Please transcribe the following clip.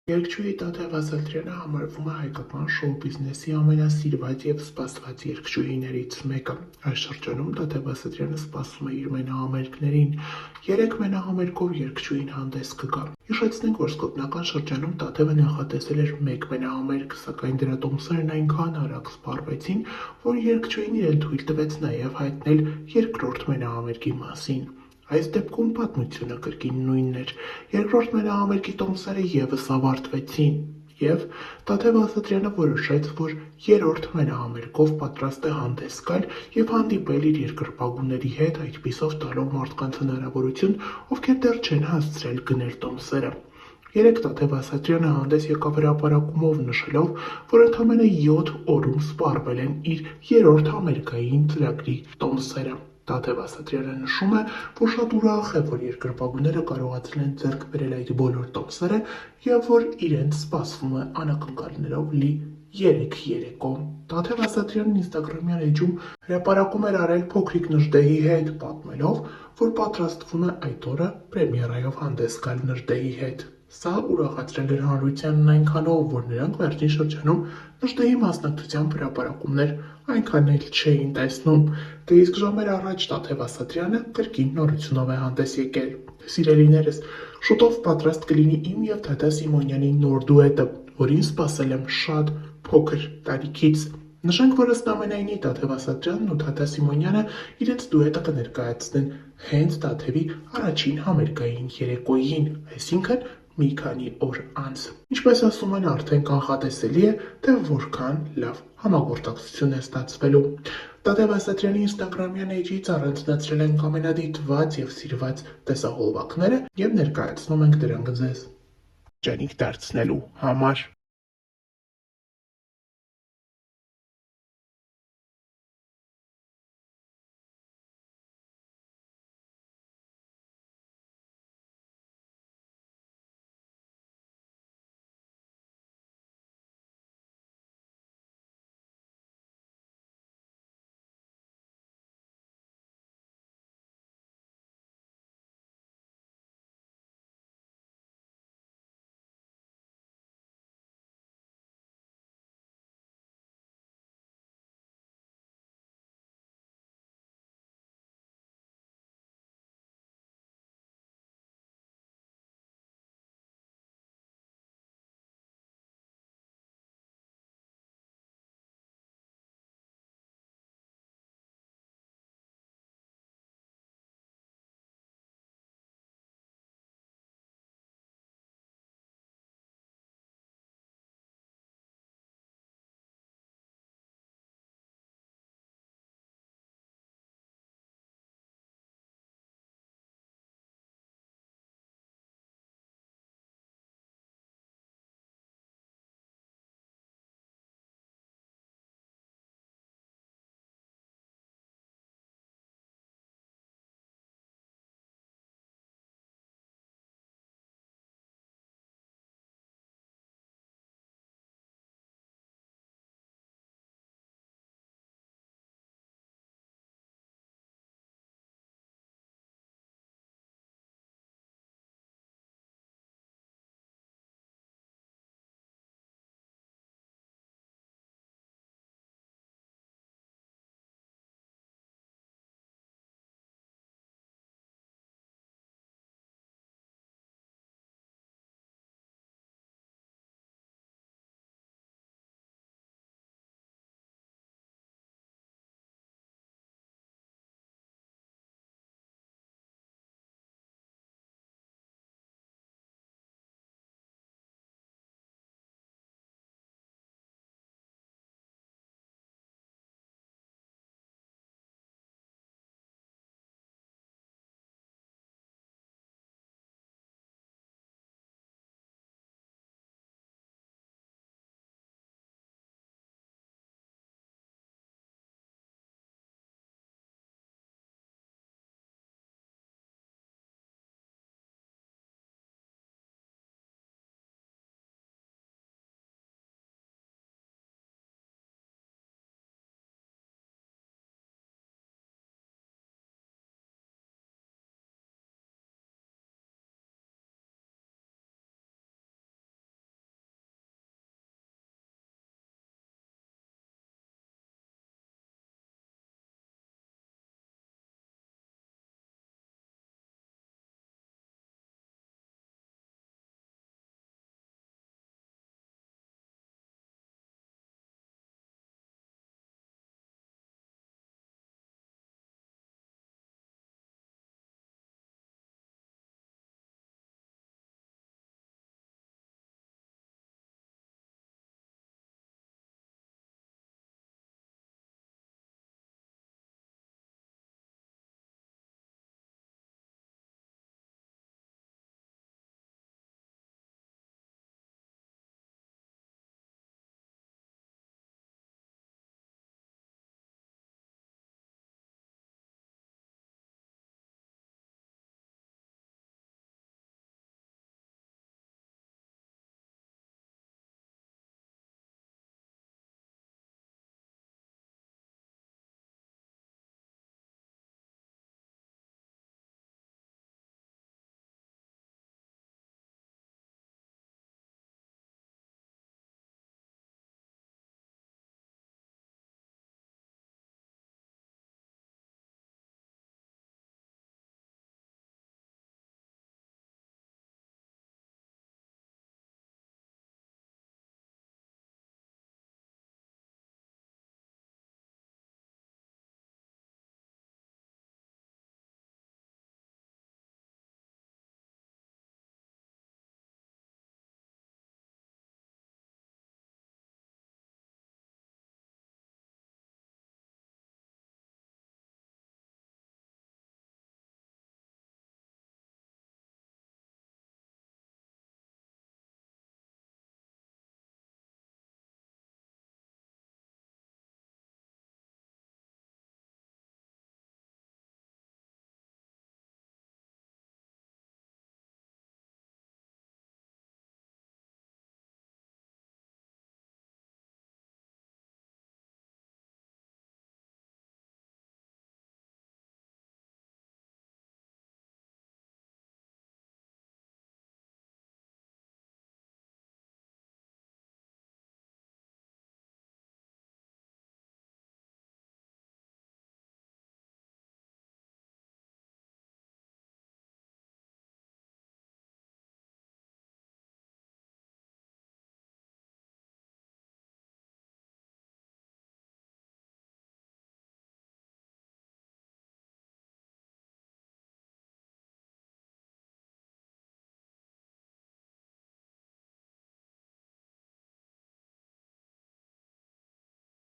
Երգչուհի Տաթև Ասատրյանը համարվում է հայկական շոու բիզնեսի ամենասիրված և սպասված երգչուհիներից մեկը։ Այս շրջանում Տաթև Ասատրյանը սպասում է իր մենահամերգներին։ 3 մենահամերգով երգչուհին հանդես կգա։ Հիշեցնենք, որ սկզբնական շրջանում Տաթևը նախատեսել էր 1 մենահամերգ, սակայն դրա տոմսերն այնքան արագ սպառվեցին, որ երգչուհին իրեն թույլ տվեց նաև հայտնել երկրորդ մենահամերգի մասին։ Այս դեպքում պատմությունը կրկին նույնն էր։ Երկրորդ մենահամերգի տոմսերը ևս ավարտվեցին, և Տաթև Ասատրյանը որոշեց, որ 3-րդ մենահամերգով պատրաստ է հանդես գալ և հանդիպել իր երկրպագուների հետ, այդպիսով տալով մարդկանց հնարավորություն, ովքեր դեռ չեն հասցրել գնել տոմսերը։ Երեկ Տաթև Ասատրյանը հանդես եկավ հրապարակումով, նշելով, որ ընդամենը 7 օրում սպառվել են իր 3-րդ համերգային ծրագրի տոմսերը։ Տաթև Ասատրյանը նշում է, որ շատ ուրախ է, որ երկրպագուները կարողացել են ձեռք բերել այդ բոլոր տոմսերը և որ իրենց սպասվում է անակնկալներով լի 3 երեկո։ Տաթև Ասատրյանն ինստագրամյան էջում հրապարակում էր արել փոքրիկ Նժդեհի հետ, պատմելով, որ պատրաստվում է այդ օրը պրեմիերայով հանդես գալ Նժդեհի հետ։ Սա ուրախացրել էր հանրությանն այնքանով, որ նրանք վերջին շրջանում Նժդեհի մասնակցությամբ հրապարակումներ այնքան էլ չէին տեսնում։ Դե իսկ ժամեր առաջ Տաթև Ասատրյանը կրկին նորությունով է հանդես եկել։ Սիրելիներս, շուտով պատրաստ կլինի իմ և Թաթա Սիմոնյանի նոր դուետը, որին սպասել եմ շատ փոքր տարիքից։ Նշենք, որ ըստ ամենայնի Տաթև Ասատրյանն ու Թաթա Սիմոնյանը իրենց դուետը կներկայացնեն հենց Տաթևի առաջին համերգային երեկոյին, այսինքն մի քանի օր անց։ Ինչպես ասում են, արդեն կանխատեսելի է, թե որքան լավ համագործակցություն է ստացվելու։ Տաթև Ասատրյանի ինստագրամյան էջից առանձնացրել ենք ամենադիտված և սիրված տեսահոլովակները և ներկայացնում ենք դրանք ձեզ երջանիկ դարձնելու համար։